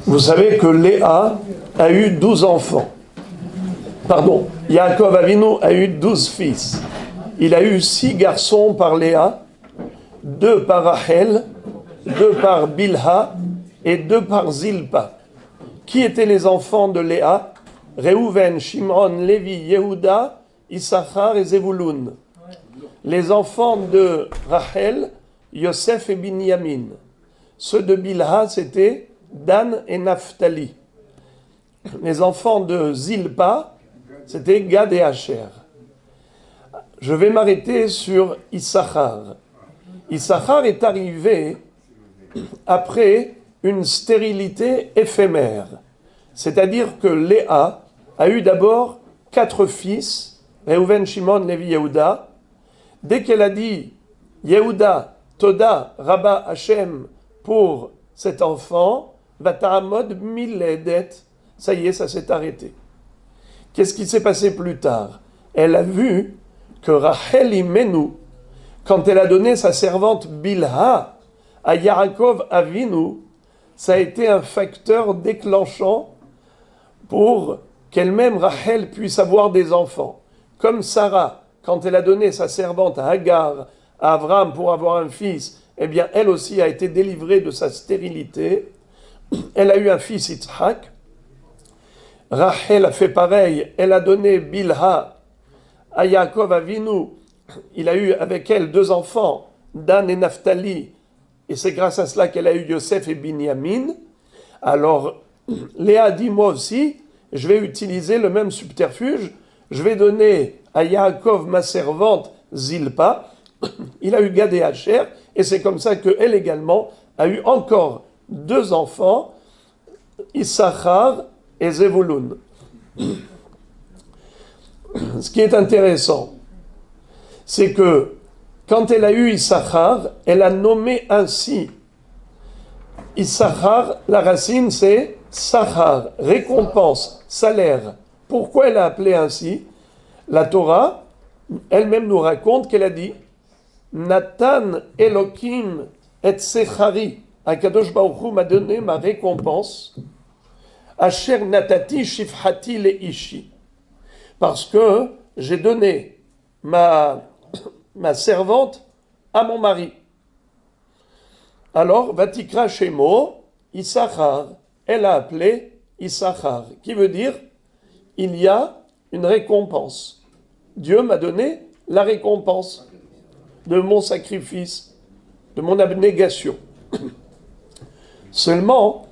Vous savez que Léa a eu 12 enfants. Pardon, Yaakov Avinu a eu 12 fils. Il a eu 6 garçons par Léa, 2 par Rachel, 2 par Bilha et 2 par Zilpa. Qui étaient les enfants de Léa? Réhouven, Shimron, Lévi, Yehuda, Issachar et Zevulun. Les enfants de Rachel, Yosef et Binyamin. Ceux de Bilha, c'était Dan et Naphtali. Les enfants de Zilpa, c'était Gad et Asher. Je vais m'arrêter sur Issachar. Issachar est arrivé après une stérilité éphémère. C'est-à-dire que Léa a eu d'abord 4 fils, Réhouven, Shimon, Lévi, Yehuda. Dès qu'elle a dit Yehuda, Toda, Rabba, Hashem pour cet enfant, Vata'amod miledet, ça y est, ça s'est arrêté. Qu'est-ce qui s'est passé plus tard? Elle a vu que Rachel Imenu, quand elle a donné sa servante Bilha à Yaakov Avinu, ça a été un facteur déclenchant pour qu'elle-même, Rachel, puisse avoir des enfants. Comme Sarah, quand elle a donné sa servante à Hagar, à Abraham pour avoir un fils, eh bien, elle aussi a été délivrée de sa stérilité. Elle a eu un fils, Yitzhak. Rachel a fait pareil. Elle a donné Bilha à Yaakov Avinu. Il a eu avec elle 2 enfants, Dan et Naphtali. Et c'est grâce à cela qu'elle a eu Yosef et Binyamin. Alors, Léa dit, moi aussi, je vais utiliser le même subterfuge. Je vais donner à Yaakov ma servante Zilpa. Il a eu Gad et Asher. Et c'est comme ça qu'elle également a eu encore 2 enfants, Issachar et Zevulun. Ce qui est intéressant, c'est que quand elle a eu Issachar, elle a nommé ainsi. Issachar, la racine c'est Sachar, récompense, salaire. Pourquoi elle a appelé ainsi? La Torah elle-même nous raconte qu'elle a dit Natan Elohim et Sechari. Akadosh Baruch Hu m'a donné ma récompense. Asher Natati Shifhati Leishi. Parce que j'ai donné ma servante à mon mari. Alors, Vatikra Shemo, Issachar. Elle a appelé Issachar, qui veut dire il y a une récompense. Dieu m'a donné la récompense de mon sacrifice, de mon abnégation. Seulement,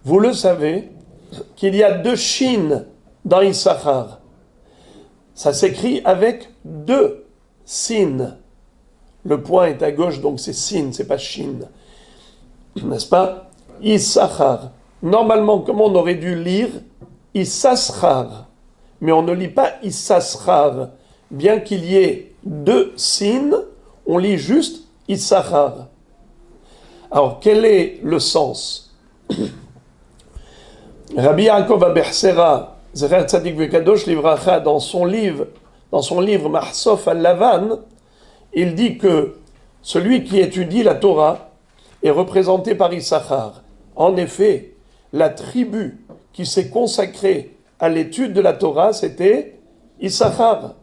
vous le savez, qu'il y a 2 Shin dans Issachar. Ça s'écrit avec 2 Sin. Le point est à gauche, donc c'est Sin, c'est pas Shin. N'est-ce pas? Issachar. Normalement, comme on aurait dû lire Issachar, mais on ne lit pas Issachar. Bien qu'il y ait 2 Sin, on lit juste Issachar. Alors, quel est le sens? Rabbi Yaakov Abersera, Zecher Tzadik Vekadosh Livracha, dans son livre Mahsof al-Lavan, il dit que celui qui étudie la Torah est représenté par Issachar. En effet, la tribu qui s'est consacrée à l'étude de la Torah, c'était Issachar.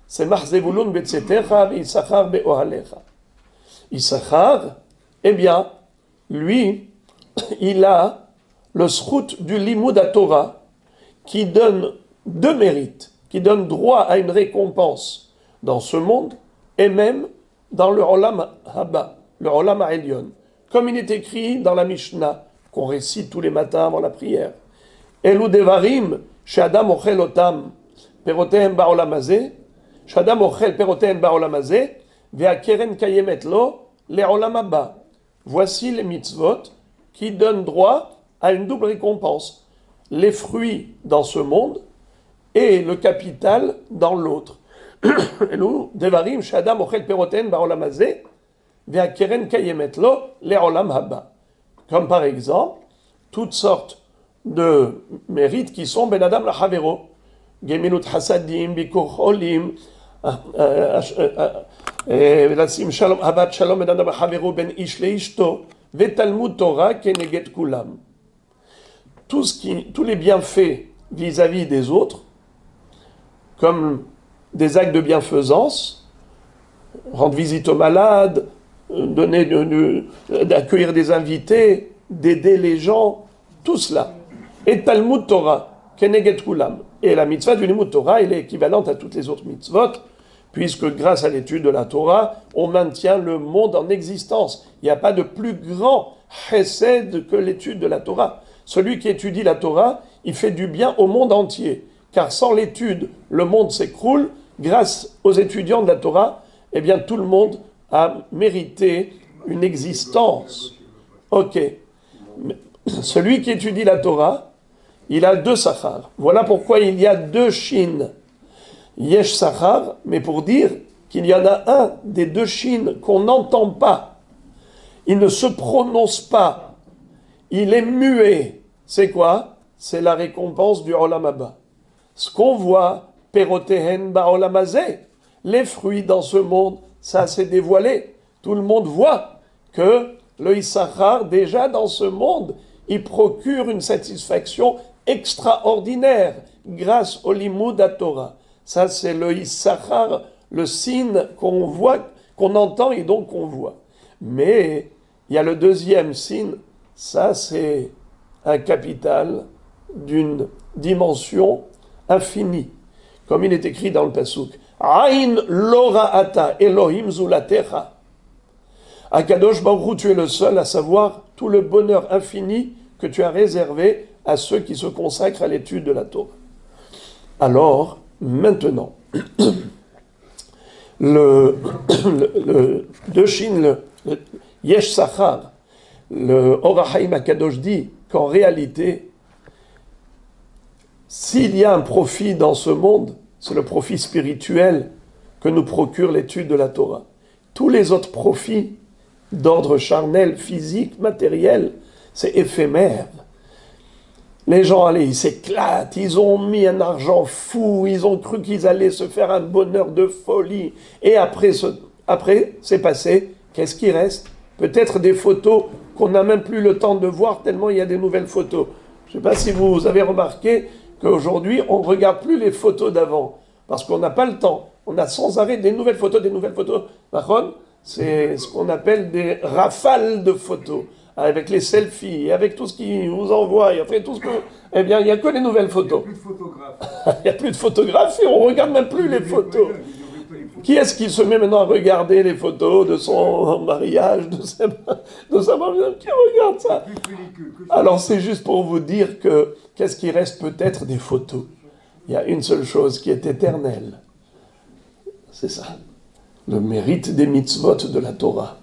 C'est Mahzevulun betzetecha Issachar be'ohalecha. Issachar, eh bien, lui, il a le srout du limud à Torah qui donne 2 mérites, qui donne droit à une récompense dans ce monde et même dans le Olam Haba, le Olam Ha'elyon. Comme il est écrit dans la Mishnah, qu'on récite tous les matins avant la prière. Elu devarim, she'adam ochel otam, perotehem ba'olam hazeh, she'adam ochel perotehem ba'olam hazeh, ve'akeren kayemet lo, le'olam haba. Voici les mitzvot qui donnent droit à une double récompense. Les fruits dans ce monde et le capital dans l'autre. Elu devarim, she'adam ochel perotehem ba'olam hazeh, ve'akeren kayemet lo, le'olam haba. Comme par exemple, toutes sortes de mérites qui sont Ben Adam la Havero, Gemilut Hasadim, Bikur Cholim, Lasim Shalom, Habat Shalom Ben Adam la Havero, Ben Ish le Ishto, Vetalmud Torah, Keneget Kulam. tous les bienfaits vis-à-vis des autres, comme des actes de bienfaisance, rendre visite aux malades, d'accueillir des invités, d'aider les gens, tout cela. Et Talmud Torah, Keneget Kulam. Et la mitzvah du Limud Torah, elle est équivalente à toutes les autres mitzvot, puisque grâce à l'étude de la Torah, on maintient le monde en existence. Il n'y a pas de plus grand chesed que l'étude de la Torah. Celui qui étudie la Torah, il fait du bien au monde entier. Car sans l'étude, le monde s'écroule. Grâce aux étudiants de la Torah, eh bien tout le monde a mérité une existence. Ok. Celui qui étudie la Torah, il a 2 sachar. Voilà pourquoi il y a 2 shin. Yesh sachar, mais pour dire qu'il y en a un des 2 shin qu'on n'entend pas. Il ne se prononce pas. Il est muet. C'est quoi? C'est la récompense du Olam Haba. Ce qu'on voit, Perotehen Ba'olam Hazeh, les fruits dans ce monde, ça s'est dévoilé. Tout le monde voit que le Issachar, déjà dans ce monde, il procure une satisfaction extraordinaire grâce au Limud HaTorah. Ça, c'est le Issachar, le signe qu'on voit, qu'on entend et donc qu'on voit. Mais il y a le deuxième signe, ça c'est un capital d'une dimension infinie. Comme il est écrit dans le Pasuk, Aïn lora'ata Elohim zulatecha. Akadosh Baruch Hu, tu es le seul à savoir tout le bonheur infini que tu as réservé à ceux qui se consacrent à l'étude de la Torah. Alors, maintenant, le Yesh Sachar, le Or HaChaim Akadosh dit qu'en réalité, s'il y a un profit dans ce monde, c'est le profit spirituel que nous procure l'étude de la Torah. Tous les autres profits d'ordre charnel, physique, matériel, c'est éphémère. Les gens, allez, ils s'éclatent, ils ont mis un argent fou, ils ont cru qu'ils allaient se faire un bonheur de folie. Et après, c'est passé, qu'est-ce qui reste? Peut-être des photos qu'on n'a même plus le temps de voir tellement il y a des nouvelles photos. Je ne sais pas si vous avez remarqué qu'aujourd'hui, on ne regarde plus les photos d'avant, parce qu'on n'a pas le temps. On a sans arrêt des nouvelles photos. C'est ce qu'on appelle des rafales de photos, avec les selfies, avec tout ce qui vous envoie, après tout ce que... Eh bien, il n'y a que les nouvelles photos. Il n'y a plus de photographes. Il n'y a plus de photographes et on ne regarde même plus les photos. Qui est-ce qui se met maintenant à regarder les photos de son mariage, de sa mariage? Qui regarde ça? Alors c'est juste pour vous dire que qu'est-ce qui reste peut-être des photos? Il y a une seule chose qui est éternelle. C'est ça. Le mérite des mitzvot de la Torah.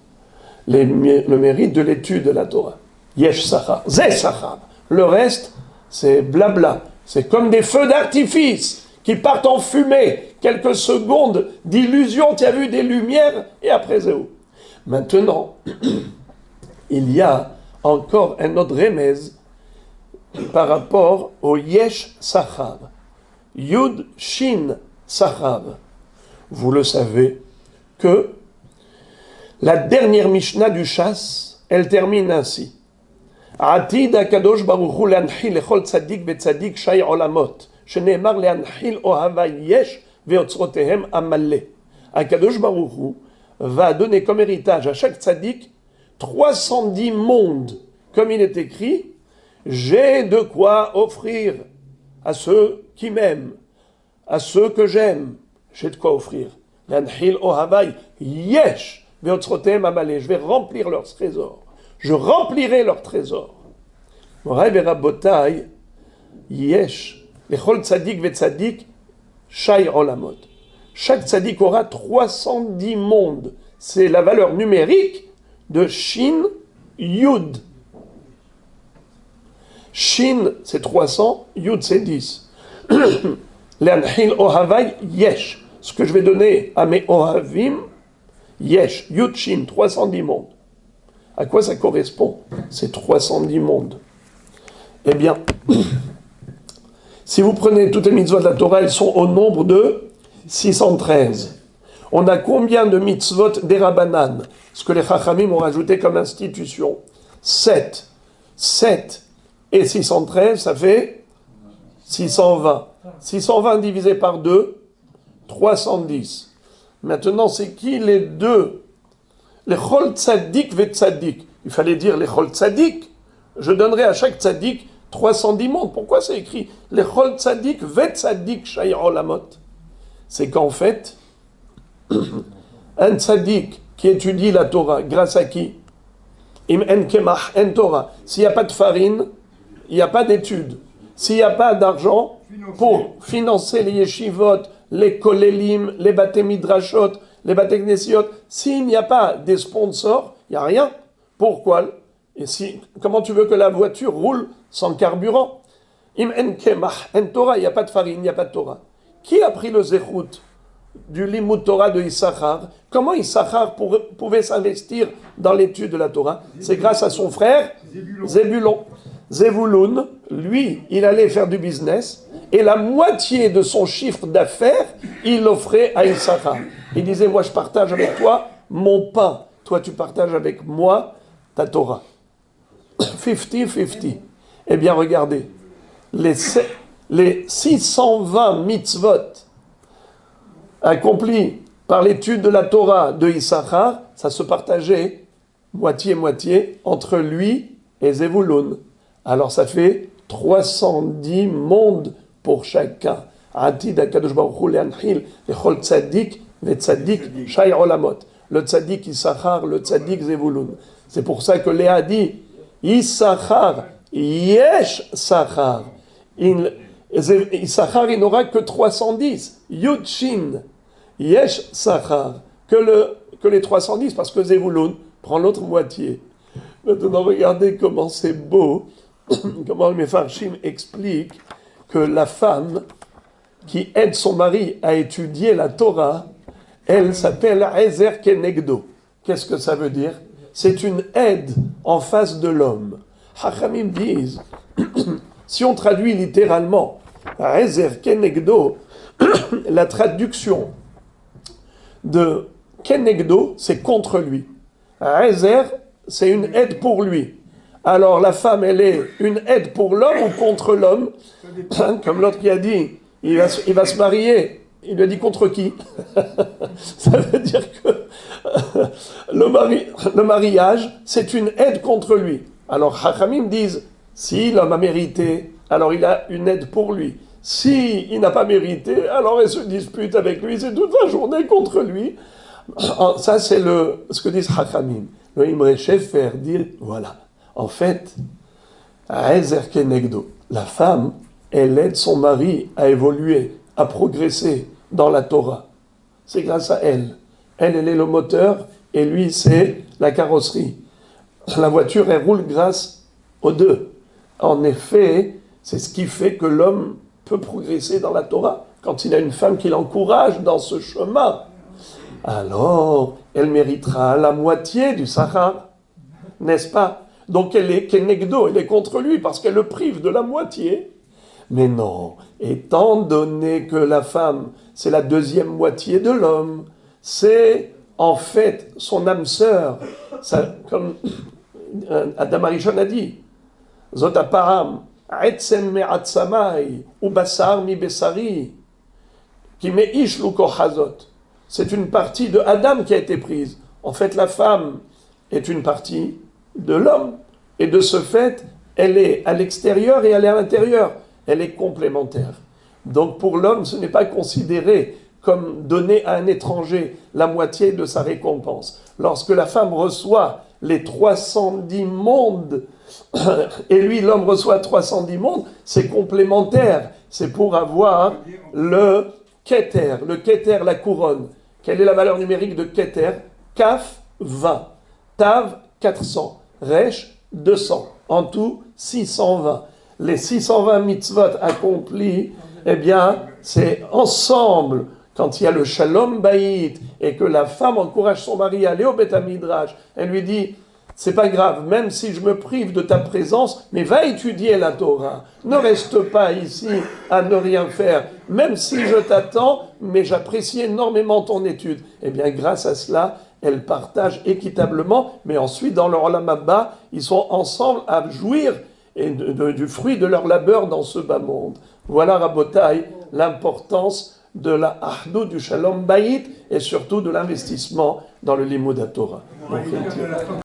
Le mérite de l'étude de la Torah. Yesh Sachar. Zeh Sachar. Le reste, c'est blabla. C'est comme des feux d'artifice qui partent en fumée, quelques secondes d'illusion, tu as vu des lumières, et après c'est où? Maintenant, il y a encore un autre remez par rapport au Yesh Sachar. Yud Shin Sachar. Vous le savez que la dernière Mishnah du Chasse, elle termine ainsi. Atid HaKadosh Baruch Hu le'anchil lechol tzadik betzadik shay olamot. שנאמר להנחיל אוהבי יש ואוצרותיהם המלא. Akadosh Baruch Hu va donner comme héritage à chaque tzaddik 310 mondes. Comme il est écrit, j'ai de quoi offrir à ceux qui m'aiment, à ceux que j'aime. J'ai de quoi offrir. L'anhil ohavai yesh veotzrotem amalé. Je vais remplir leurs trésors. Je remplirai leurs trésors. Moraï verabotai yesh. Lechol tzadik ve tzadik shay olamot. Chaque tzadik aura 310 mondes. C'est la valeur numérique de Shin Yud. Shin, c'est 300, Yud, c'est 10. L'anhil ohavai yesh. Ce que je vais donner à mes ohavim, yesh, Yud, Shin, 310 mondes. À quoi ça correspond, ces 310 mondes? Eh bien, si vous prenez toutes les mitzvot de la Torah, elles sont au nombre de 613. On a combien de mitzvot d'Erabanan? Ce que les Chachamim ont rajouté comme institution. 7. 7 et 613, ça fait 620. 620 divisé par 2, 310. Maintenant, c'est qui les deux? Les chol tzaddik ve tzaddik. Il fallait dire les chol tzaddik. Je donnerai à chaque tzaddik 310 mondes. Pourquoi c'est écrit les chol tzaddik ve tzaddik shai olamot? C'est qu'en fait, un tzaddik qui étudie la Torah, grâce à qui? Im en kemach en Torah. S'il n'y a pas de farine, il n'y a pas d'études. S'il n'y a pas d'argent pour financer les yeshivot, les kolelim, les baté midrashot, les baté knesiot, s'il n'y a pas des sponsors, il n'y a rien. Pourquoi? Et comment tu veux que la voiture roule sans carburant? Im en kemach en Torah, il n'y a pas de farine, il n'y a pas de Torah. Qui a pris le zechut du limud Torah de Issachar? Comment Issachar pouvait s'investir dans l'étude de la Torah? C'est grâce à son frère Zébulon. Zébouloun, lui, il allait faire du business et la moitié de son chiffre d'affaires, il l'offrait à Issachar. Il disait, moi je partage avec toi mon pain, toi tu partages avec moi ta Torah. 50-50. Eh bien regardez, les 620 mitzvot accomplis par l'étude de la Torah de Issachar, ça se partageait moitié-moitié entre lui et Zébouloun. Alors ça fait 310 mondes pour chacun. Atid HaKadosh Baruch Hu le'anchil lechol tzaddik ve'tzaddik shai olamot. Le tzaddik Issachar, le tzaddik Zébouloun. C'est pour ça que Léa dit Issachar yesh sachar. Issachar, il n'aura que 310. Yud Shin yesh sachar. Que les 310, parce que Zébouloun prend l'autre moitié. Maintenant, regardez comment c'est beau, comment le Mefarshim explique que la femme qui aide son mari à étudier la Torah, elle s'appelle Ezer Kenegdo. Qu'est-ce que ça veut dire? C'est une aide en face de l'homme. Hachamim disent, si on traduit littéralement Ezer Kenegdo, la traduction de Kenegdo, c'est contre lui. Ezer, c'est une aide pour lui. Alors la femme, elle est une aide pour l'homme ou contre l'homme? Comme l'autre qui a dit, il va se marier. Il lui a dit contre qui? Ça veut dire que le mariage, c'est une aide contre lui. Alors Hachamim disent, si l'homme a mérité, alors il a une aide pour lui. Si il n'a pas mérité, alors elle se dispute avec lui, c'est toute la journée contre lui. Ça, c'est ce que disent Hachamim. Le Imre Shefer dit, voilà, en fait, à Ezer Kenegdo, la femme, elle aide son mari à évoluer, à progresser dans la Torah. C'est grâce à elle. Elle est le moteur et lui, c'est la carrosserie. La voiture, elle roule grâce aux deux. En effet, c'est ce qui fait que l'homme peut progresser dans la Torah. Quand il a une femme qui l'encourage dans ce chemin, alors elle méritera la moitié du Sahara, n'est-ce pas? Donc elle est Kenegdo, elle est contre lui parce qu'elle le prive de la moitié. Mais non, étant donné que la femme, c'est la deuxième moitié de l'homme, c'est en fait son âme sœur, ça, comme Adam Arishon a dit, Zot aparam, etzem me'atzamai, ou basar mi besari, qui me'ish lukochazot. C'est une partie de Adam qui a été prise. En fait, la femme est une partie de l'homme. Et de ce fait, elle est à l'extérieur et elle est à l'intérieur. Elle est complémentaire. Donc pour l'homme, ce n'est pas considéré comme donner à un étranger la moitié de sa récompense. Lorsque la femme reçoit les 310 mondes, et lui, l'homme reçoit 310 mondes, c'est complémentaire. C'est pour avoir le Keter, la couronne. Quelle est la valeur numérique de Keter? Kaf, 20. Tav, 400. Resh, 200. En tout, 620. Les 620 mitzvot accomplis, eh bien, c'est ensemble, quand il y a le shalom bayit, et que la femme encourage son mari à aller au Beth Midrash, elle lui dit, c'est pas grave, même si je me prive de ta présence, mais va étudier la Torah. Ne reste pas ici à ne rien faire, même si je t'attends, mais j'apprécie énormément ton étude. Eh bien, grâce à cela, elles partagent équitablement, mais ensuite, dans leur Olam Haba, ils sont ensemble à jouir et du fruit de leur labeur dans ce bas monde. Voilà, Rabotai, l'importance de la Ahdou, du Shalom Bayit, et surtout de l'investissement dans le Limud HaTorah.